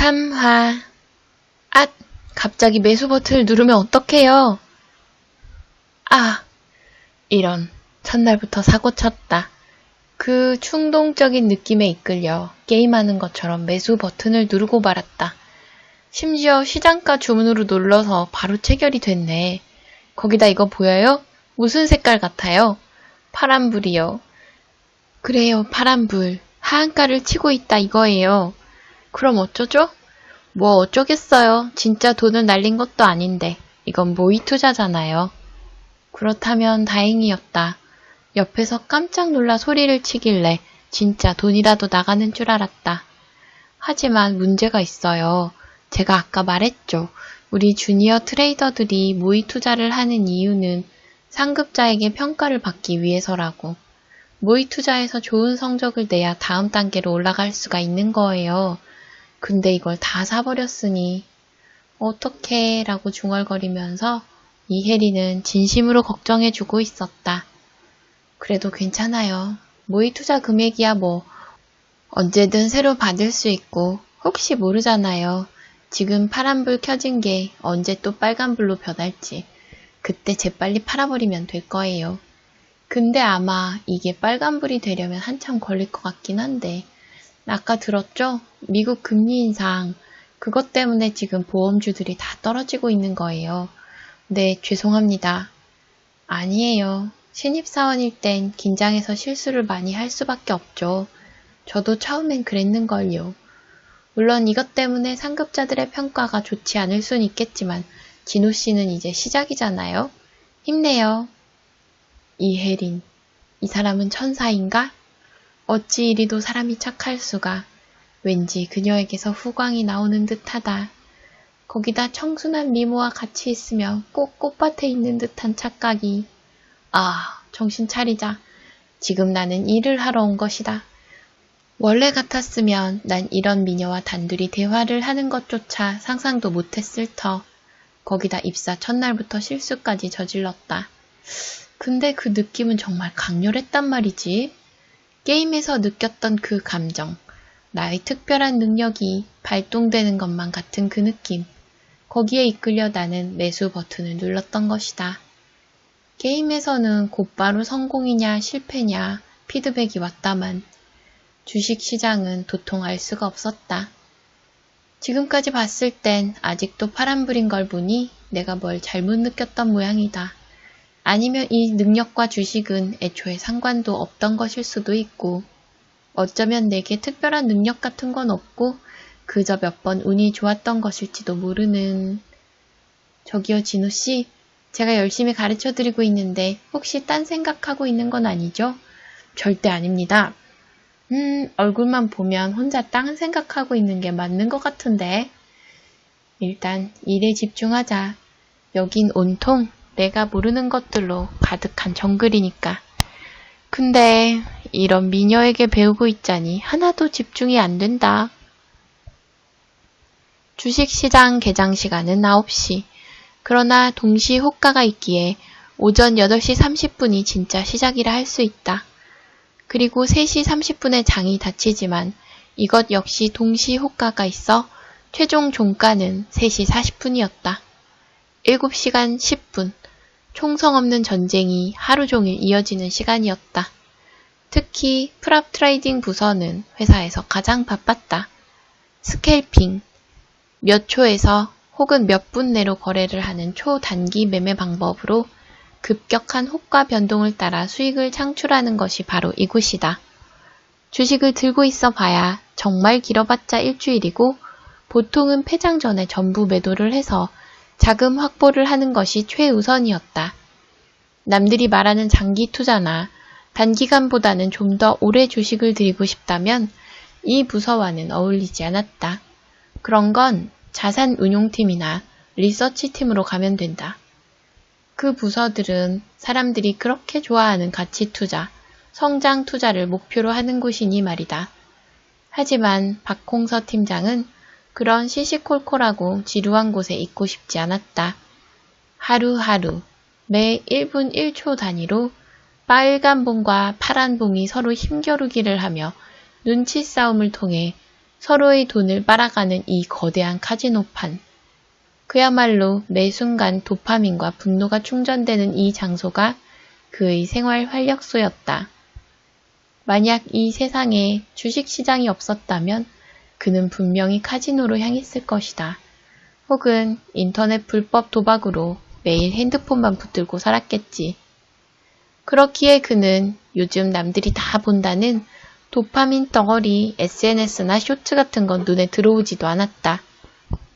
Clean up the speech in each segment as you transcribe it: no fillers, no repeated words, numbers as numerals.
3화. 앗! 갑자기 매수 버튼을 누르면 어떡해요? 아! 이런. 첫날부터 사고 쳤다. 그 충동적인 느낌에 이끌려 게임하는 것처럼 매수 버튼을 누르고 말았다. 심지어 시장가 주문으로 눌러서 바로 체결이 됐네. 거기다 이거 보여요? 무슨 색깔 같아요? 파란불이요. 그래요, 파란불. 하한가를 치고 있다 이거예요. 그럼 어쩌죠? 뭐 어쩌겠어요. 진짜 돈을 날린 것도 아닌데. 이건 모의 투자잖아요. 그렇다면 다행이었다. 옆에서 깜짝 놀라 소리를 치길래 진짜 돈이라도 나가는 줄 알았다. 하지만 문제가 있어요. 제가 아까 말했죠. 우리 주니어 트레이더들이 모의 투자를 하는 이유는 상급자에게 평가를 받기 위해서라고. 모의 투자에서 좋은 성적을 내야 다음 단계로 올라갈 수가 있는 거예요. 근데 이걸 다 사버렸으니 어떡해 라고 중얼거리면서 이혜리는 진심으로 걱정해주고 있었다. 그래도 괜찮아요. 모의 투자 금액이야 뭐 언제든 새로 받을 수 있고 혹시 모르잖아요. 지금 파란불 켜진 게 언제 또 빨간불로 변할지 그때 재빨리 팔아버리면 될 거예요. 근데 아마 이게 빨간불이 되려면 한참 걸릴 것 같긴 한데 아까 들었죠? 미국 금리 인상 그것 때문에 지금 보험주들이 다 떨어지고 있는 거예요. 네, 죄송합니다. 아니에요. 신입사원일 땐 긴장해서 실수를 많이 할 수밖에 없죠. 저도 처음엔 그랬는걸요. 물론 이것 때문에 상급자들의 평가가 좋지 않을 순 있겠지만 진호씨는 이제 시작이잖아요. 힘내요. 이혜린, 이 사람은 천사인가? 어찌 이리도 사람이 착할 수가. 왠지 그녀에게서 후광이 나오는 듯하다. 거기다 청순한 미모와 같이 있으면 꼭 꽃밭에 있는 듯한 착각이. 아, 정신 차리자. 지금 나는 일을 하러 온 것이다. 원래 같았으면 난 이런 미녀와 단둘이 대화를 하는 것조차 상상도 못했을 터. 거기다 입사 첫날부터 실수까지 저질렀다. 근데 그 느낌은 정말 강렬했단 말이지. 게임에서 느꼈던 그 감정, 나의 특별한 능력이 발동되는 것만 같은 그 느낌. 거기에 이끌려 나는 매수 버튼을 눌렀던 것이다. 게임에서는 곧바로 성공이냐 실패냐 피드백이 왔다만 주식시장은 도통 알 수가 없었다. 지금까지 봤을 땐 아직도 파란불인 걸 보니 내가 뭘 잘못 느꼈던 모양이다. 아니면 이 능력과 주식은 애초에 상관도 없던 것일 수도 있고 어쩌면 내게 특별한 능력 같은 건 없고 그저 몇 번 운이 좋았던 것일지도 모르는. 저기요 진우씨, 제가 열심히 가르쳐드리고 있는데 혹시 딴 생각하고 있는 건 아니죠? 절대 아닙니다. 얼굴만 보면 혼자 딴 생각하고 있는 게 맞는 것 같은데. 일단 일에 집중하자. 여긴 온통 내가 모르는 것들로 가득한 정글이니까. 근데 이런 미녀에게 배우고 있자니 하나도 집중이 안 된다. 주식시장 개장 시간은 9시. 그러나 동시 호가가 있기에 오전 8시 30분이 진짜 시작이라 할 수 있다. 그리고 3시 30분에 장이 닫히지만 이것 역시 동시 호가가 있어 최종 종가는 3시 40분이었다. 7시간 10분. 총성 없는 전쟁이 하루 종일 이어지는 시간이었다. 특히 프랍 트레이딩 부서는 회사에서 가장 바빴다. 스캘핑, 몇 초에서 혹은 몇 분 내로 거래를 하는 초단기 매매 방법으로 급격한 호가 변동을 따라 수익을 창출하는 것이 바로 이곳이다. 주식을 들고 있어 봐야 정말 길어봤자 일주일이고 보통은 폐장 전에 전부 매도를 해서 자금 확보를 하는 것이 최우선이었다. 남들이 말하는 장기 투자나 단기간보다는 좀 더 오래 주식을 들이고 싶다면 이 부서와는 어울리지 않았다. 그런 건 자산운용팀이나 리서치팀으로 가면 된다. 그 부서들은 사람들이 그렇게 좋아하는 가치투자, 성장 투자를 목표로 하는 곳이니 말이다. 하지만 박홍서 팀장은 그런 시시콜콜하고 지루한 곳에 있고 싶지 않았다. 하루하루 매 1분 1초 단위로 빨간 봉과 파란 봉이 서로 힘겨루기를 하며 눈치 싸움을 통해 서로의 돈을 빨아가는 이 거대한 카지노판. 그야말로 매 순간 도파민과 분노가 충전되는 이 장소가 그의 생활 활력소였다. 만약 이 세상에 주식시장이 없었다면 그는 분명히 카지노로 향했을 것이다. 혹은 인터넷 불법 도박으로 매일 핸드폰만 붙들고 살았겠지. 그렇기에 그는 요즘 남들이 다 본다는 도파민 덩어리 SNS나 쇼츠 같은 건 눈에 들어오지도 않았다.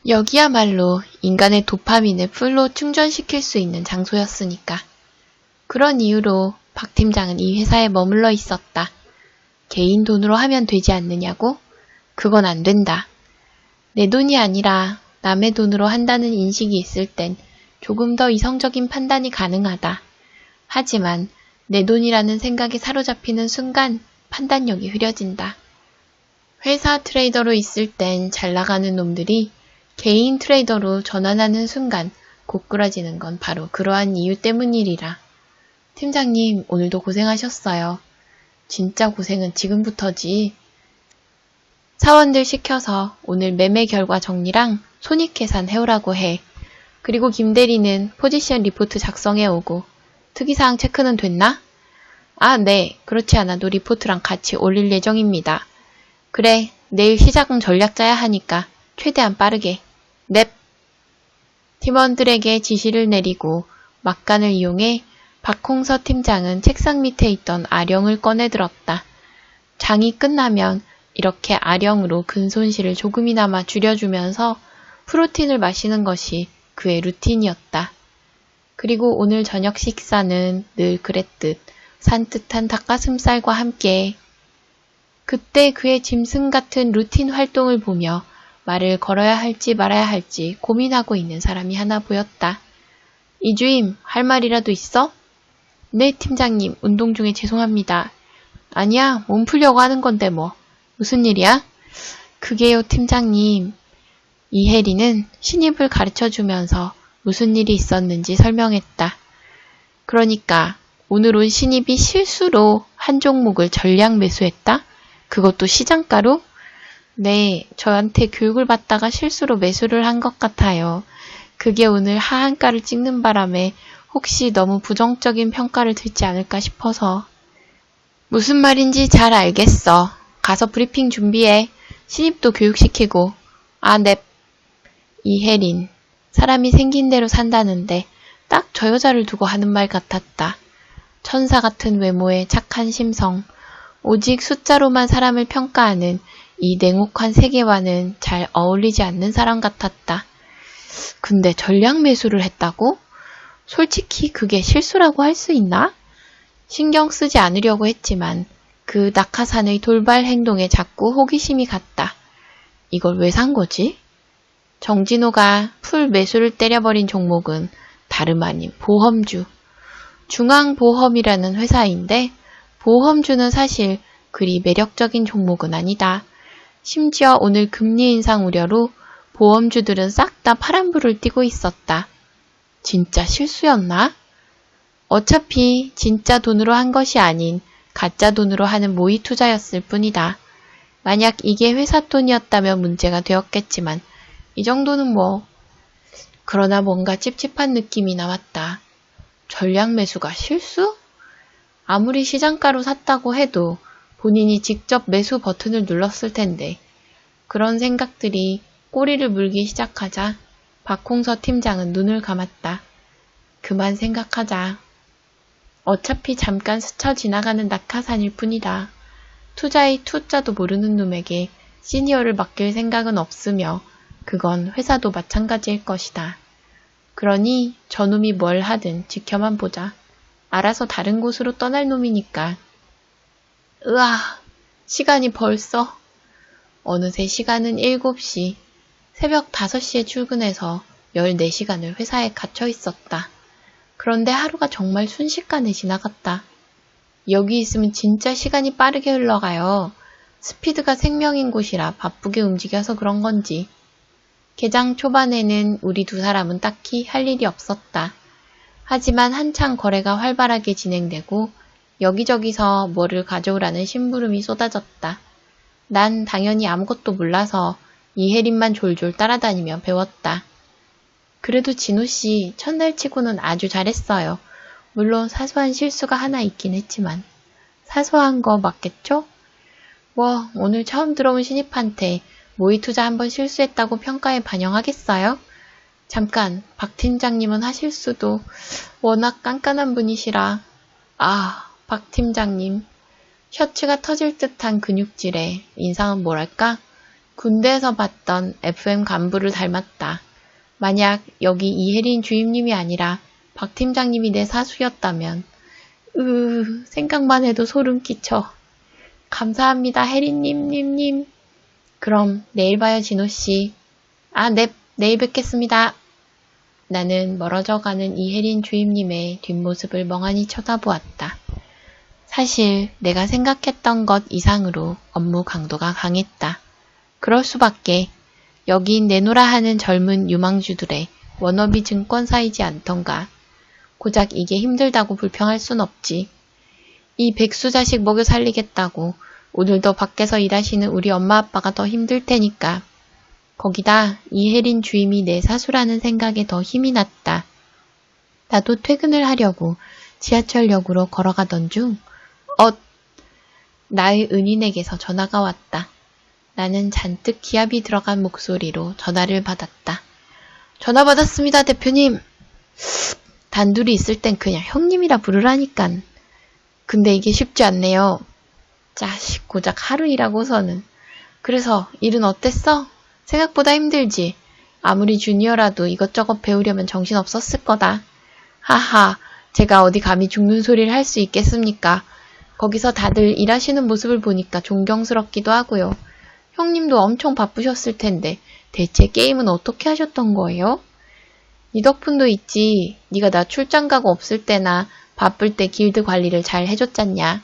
여기야말로 인간의 도파민을 풀로 충전시킬 수 있는 장소였으니까. 그런 이유로 박 팀장은 이 회사에 머물러 있었다. 개인 돈으로 하면 되지 않느냐고? 그건 안 된다. 내 돈이 아니라 남의 돈으로 한다는 인식이 있을 땐 조금 더 이성적인 판단이 가능하다. 하지만 내 돈이라는 생각에 사로잡히는 순간 판단력이 흐려진다. 회사 트레이더로 있을 땐 잘 나가는 놈들이 개인 트레이더로 전환하는 순간 고꾸라지는 건 바로 그러한 이유 때문이리라. 팀장님, 오늘도 고생하셨어요. 진짜 고생은 지금부터지. 사원들 시켜서 오늘 매매 결과 정리랑 손익계산 해오라고 해. 그리고 김대리는 포지션 리포트 작성해 오고. 특이사항 체크는 됐나? 아, 네. 그렇지 않아도 리포트랑 같이 올릴 예정입니다. 그래, 내일 시작은 전략 짜야 하니까 최대한 빠르게. 넵. 팀원들에게 지시를 내리고 막간을 이용해 박홍서 팀장은 책상 밑에 있던 아령을 꺼내들었다. 장이 끝나면 이렇게 아령으로 근손실을 조금이나마 줄여주면서 프로틴을 마시는 것이 그의 루틴이었다. 그리고 오늘 저녁 식사는 늘 그랬듯 산뜻한 닭가슴살과 함께. 그때 그의 짐승 같은 루틴 활동을 보며 말을 걸어야 할지 말아야 할지 고민하고 있는 사람이 하나 보였다. 이주임, 할 말이라도 있어? 네, 팀장님, 운동 중에 죄송합니다. 아니야, 몸 풀려고 하는 건데 뭐. 무슨 일이야? 그게요, 팀장님. 이혜리는 신입을 가르쳐주면서 무슨 일이 있었는지 설명했다. 그러니까 오늘 온 신입이 실수로 한 종목을 전량 매수했다? 그것도 시장가로? 네, 저한테 교육을 받다가 실수로 매수를 한 것 같아요. 그게 오늘 하한가를 찍는 바람에 혹시 너무 부정적인 평가를 듣지 않을까 싶어서. 무슨 말인지 잘 알겠어. 가서 브리핑 준비해. 신입도 교육시키고. 아, 넵. 이혜린. 사람이 생긴 대로 산다는데 딱 저 여자를 두고 하는 말 같았다. 천사 같은 외모에 착한 심성. 오직 숫자로만 사람을 평가하는 이 냉혹한 세계와는 잘 어울리지 않는 사람 같았다. 근데 전량 매수를 했다고? 솔직히 그게 실수라고 할 수 있나? 신경 쓰지 않으려고 했지만 그 낙하산의 돌발 행동에 자꾸 호기심이 갔다. 이걸 왜 산 거지? 정진호가 풀 매수를 때려버린 종목은 다름 아닌 보험주. 중앙보험이라는 회사인데 보험주는 사실 그리 매력적인 종목은 아니다. 심지어 오늘 금리 인상 우려로 보험주들은 싹 다 파란불을 띠고 있었다. 진짜 실수였나? 어차피 진짜 돈으로 한 것이 아닌 가짜 돈으로 하는 모의 투자였을 뿐이다. 만약 이게 회사 돈이었다면 문제가 되었겠지만 이 정도는 뭐. 그러나 뭔가 찝찝한 느낌이 남았다. 전량 매수가 실수? 아무리 시장가로 샀다고 해도 본인이 직접 매수 버튼을 눌렀을 텐데. 그런 생각들이 꼬리를 물기 시작하자 박홍서 팀장은 눈을 감았다. 그만 생각하자. 어차피 잠깐 스쳐 지나가는 낙하산일 뿐이다. 투자의 투자도 모르는 놈에게 시니어를 맡길 생각은 없으며 그건 회사도 마찬가지일 것이다. 그러니 저놈이 뭘 하든 지켜만 보자. 알아서 다른 곳으로 떠날 놈이니까. 으아, 시간이 벌써. 어느새 시간은 7시. 새벽 5시에 출근해서 14시간을 회사에 갇혀 있었다. 그런데 하루가 정말 순식간에 지나갔다. 여기 있으면 진짜 시간이 빠르게 흘러가요. 스피드가 생명인 곳이라 바쁘게 움직여서 그런 건지. 개장 초반에는 우리 두 사람은 딱히 할 일이 없었다. 하지만 한창 거래가 활발하게 진행되고 여기저기서 뭐를 가져오라는 심부름이 쏟아졌다. 난 당연히 아무것도 몰라서 이혜린만 졸졸 따라다니며 배웠다. 그래도 진호씨 첫날 치고는 아주 잘했어요. 물론 사소한 실수가 하나 있긴 했지만. 사소한 거 맞겠죠? 오늘 처음 들어온 신입한테 모의 투자 한번 실수했다고 평가에 반영하겠어요? 잠깐, 박 팀장님은 하실 수도 워낙 깐깐한 분이시라. 박 팀장님. 셔츠가 터질 듯한 근육질에 인상은 뭐랄까? 군대에서 봤던 FM 간부를 닮았다. 만약 여기 이혜린 주임님이 아니라 박 팀장님이 내 사수였다면 생각만 해도 소름 끼쳐. 감사합니다, 혜린님. 그럼 내일 봐요, 진호씨. 네, 내일 뵙겠습니다. 나는 멀어져가는 이혜린 주임님의 뒷모습을 멍하니 쳐다보았다. 사실 내가 생각했던 것 이상으로 업무 강도가 강했다. 그럴 수밖에. 여긴 내노라 하는 젊은 유망주들의 워너비 증권사이지 않던가. 고작 이게 힘들다고 불평할 순 없지. 이 백수 자식 먹여 살리겠다고 오늘도 밖에서 일하시는 우리 엄마 아빠가 더 힘들 테니까. 거기다 이혜린 주임이 내 사수라는 생각에 더 힘이 났다. 나도 퇴근을 하려고 지하철역으로 걸어가던 중 나의 은인에게서 전화가 왔다. 나는 잔뜩 기압이 들어간 목소리로 전화를 받았다. 전화 받았습니다, 대표님. 단둘이 있을 땐 그냥 형님이라 부르라니깐. 근데 이게 쉽지 않네요. 자식, 고작 하루 일하고서는. 그래서 일은 어땠어? 생각보다 힘들지. 아무리 주니어라도 이것저것 배우려면 정신 없었을 거다. 하하, 제가 어디 감히 죽는 소리를 할 수 있겠습니까? 거기서 다들 일하시는 모습을 보니까 존경스럽기도 하고요. 형님도 엄청 바쁘셨을 텐데 대체 게임은 어떻게 하셨던 거예요? 네 덕분도 있지. 네가 나 출장 가고 없을 때나 바쁠 때 길드 관리를 잘 해줬잖냐.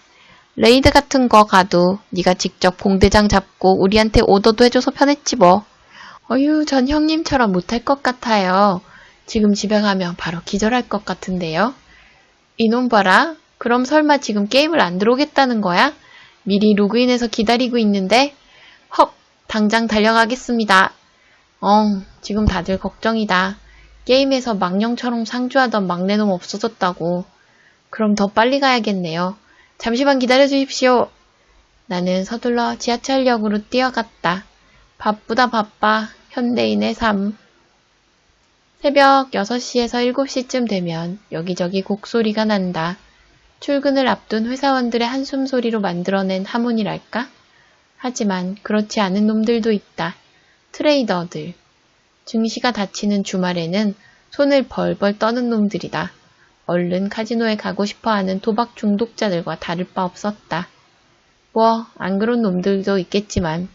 레이드 같은 거 가도 네가 직접 공대장 잡고 우리한테 오더도 해줘서 편했지 뭐. 전 형님처럼 못할 것 같아요. 지금 집에 가면 바로 기절할 것 같은데요. 이놈 봐라. 그럼 설마 지금 게임을 안 들어오겠다는 거야? 미리 로그인해서 기다리고 있는데? 당장 달려가겠습니다. 지금 다들 걱정이다. 게임에서 망령처럼 상주하던 막내놈 없어졌다고. 그럼 더 빨리 가야겠네요. 잠시만 기다려 주십시오. 나는 서둘러 지하철역으로 뛰어갔다. 바쁘다 바빠. 현대인의 삶. 새벽 6시에서 7시쯤 되면 여기저기 곡소리가 난다. 출근을 앞둔 회사원들의 한숨소리로 만들어낸 하모니랄까? 하지만 그렇지 않은 놈들도 있다. 트레이더들. 증시가 닫히는 주말에는 손을 벌벌 떠는 놈들이다. 얼른 카지노에 가고 싶어하는 도박 중독자들과 다를 바 없었다. 안 그런 놈들도 있겠지만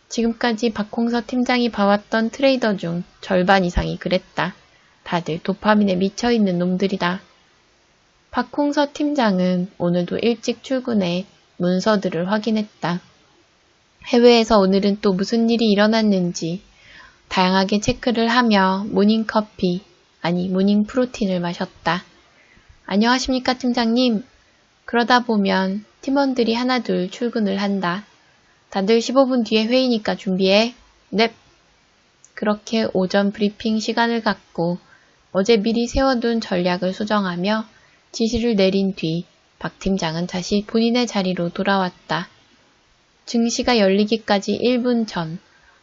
지금까지 박홍서 팀장이 봐왔던 트레이더 중 절반 이상이 그랬다. 다들 도파민에 미쳐있는 놈들이다. 박홍서 팀장은 오늘도 일찍 출근해 문서들을 확인했다. 해외에서 오늘은 또 무슨 일이 일어났는지 다양하게 체크를 하며 모닝커피, 모닝 프로틴을 마셨다. 안녕하십니까 팀장님. 그러다 보면 팀원들이 하나둘 출근을 한다. 다들 15분 뒤에 회의니까 준비해. 넵. 그렇게 오전 브리핑 시간을 갖고 어제 미리 세워둔 전략을 수정하며 지시를 내린 뒤 박 팀장은 다시 본인의 자리로 돌아왔다. 증시가 열리기까지 1분 전,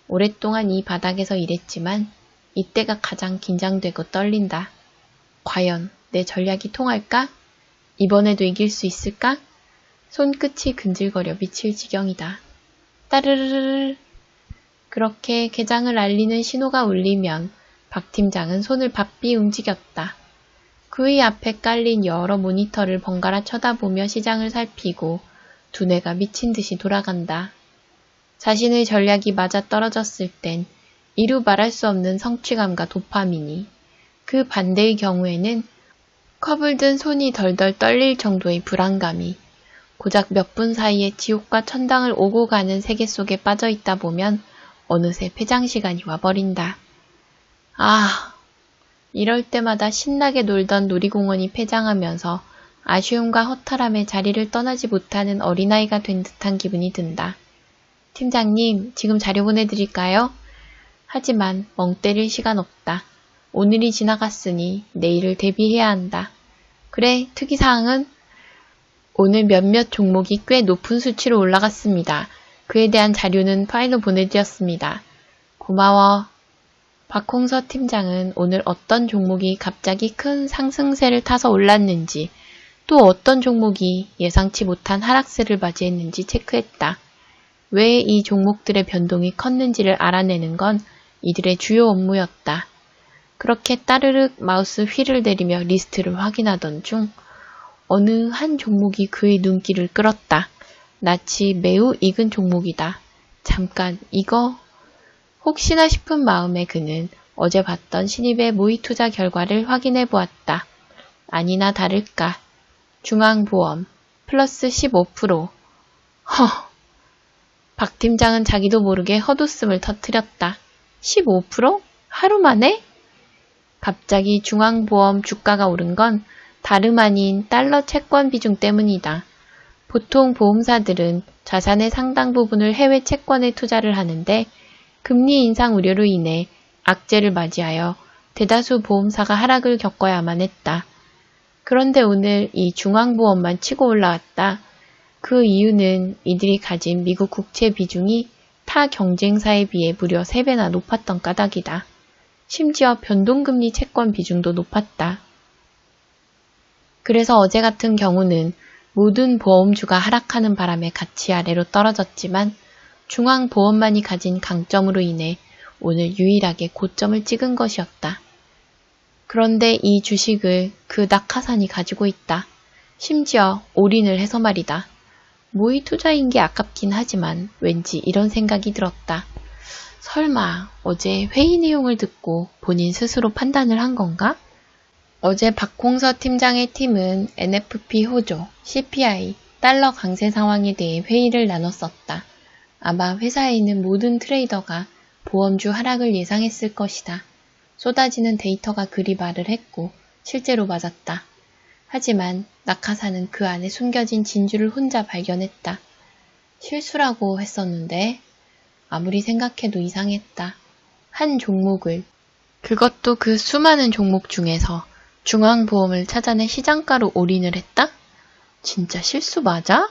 오랫동안 이 바닥에서 일했지만 이때가 가장 긴장되고 떨린다. 과연 내 전략이 통할까? 이번에도 이길 수 있을까? 손끝이 근질거려 미칠 지경이다. 따르르르. 그렇게 개장을 알리는 신호가 울리면 박 팀장은 손을 바삐 움직였다. 그의 앞에 깔린 여러 모니터를 번갈아 쳐다보며 시장을 살피고 두뇌가 미친 듯이 돌아간다. 자신의 전략이 맞아떨어졌을 땐 이루 말할 수 없는 성취감과 도파민이, 그 반대의 경우에는 컵을 든 손이 덜덜 떨릴 정도의 불안감이, 고작 몇 분 사이에 지옥과 천당을 오고 가는 세계 속에 빠져있다 보면 어느새 폐장 시간이 와버린다. 이럴 때마다 신나게 놀던 놀이공원이 폐장하면서 아쉬움과 허탈함에 자리를 떠나지 못하는 어린아이가 된 듯한 기분이 든다. 팀장님, 지금 자료 보내드릴까요? 하지만 멍 때릴 시간 없다. 오늘이 지나갔으니 내일을 대비해야 한다. 그래, 특이사항은? 오늘 몇몇 종목이 꽤 높은 수치로 올라갔습니다. 그에 대한 자료는 파일로 보내드렸습니다. 고마워. 박홍서 팀장은 오늘 어떤 종목이 갑자기 큰 상승세를 타서 올랐는지, 또 어떤 종목이 예상치 못한 하락세를 맞이했는지 체크했다. 왜 이 종목들의 변동이 컸는지를 알아내는 건 이들의 주요 업무였다. 그렇게 따르륵 마우스 휠을 내리며 리스트를 확인하던 중 어느 한 종목이 그의 눈길을 끌었다. 낯이 매우 익은 종목이다. 잠깐 이거 혹시나 싶은 마음에 그는 어제 봤던 신입의 모의 투자 결과를 확인해 보았다. 아니나 다를까. 중앙보험 플러스 15%. 허. 박 팀장은 자기도 모르게 헛웃음을 터뜨렸다. 15%? 하루 만에? 갑자기 중앙보험 주가가 오른 건 다름 아닌 달러 채권 비중 때문이다. 보통 보험사들은 자산의 상당 부분을 해외 채권에 투자를 하는데 금리 인상 우려로 인해 악재를 맞이하여 대다수 보험사가 하락을 겪어야만 했다. 그런데 오늘 이 중앙보험만 치고 올라왔다. 그 이유는 이들이 가진 미국 국채 비중이 타 경쟁사에 비해 무려 3배나 높았던 까닭이다. 심지어 변동금리 채권 비중도 높았다. 그래서 어제 같은 경우는 모든 보험주가 하락하는 바람에 가치 아래로 떨어졌지만 중앙보험만이 가진 강점으로 인해 오늘 유일하게 고점을 찍은 것이었다. 그런데 이 주식을 그 낙하산이 가지고 있다. 심지어 올인을 해서 말이다. 모의 투자인 게 아깝긴 하지만 왠지 이런 생각이 들었다. 설마 어제 회의 내용을 듣고 본인 스스로 판단을 한 건가? 어제 박홍서 팀장의 팀은 NFP 호조, CPI, 달러 강세 상황에 대해 회의를 나눴었다. 아마 회사에 있는 모든 트레이더가 보험주 하락을 예상했을 것이다. 쏟아지는 데이터가 그리 말을 했고 실제로 맞았다. 하지만 낙하산은 그 안에 숨겨진 진주를 혼자 발견했다. 실수라고 했었는데 아무리 생각해도 이상했다. 한 종목을, 그것도 그 수많은 종목 중에서 중앙보험을 찾아내 시장가로 올인을 했다? 진짜 실수 맞아?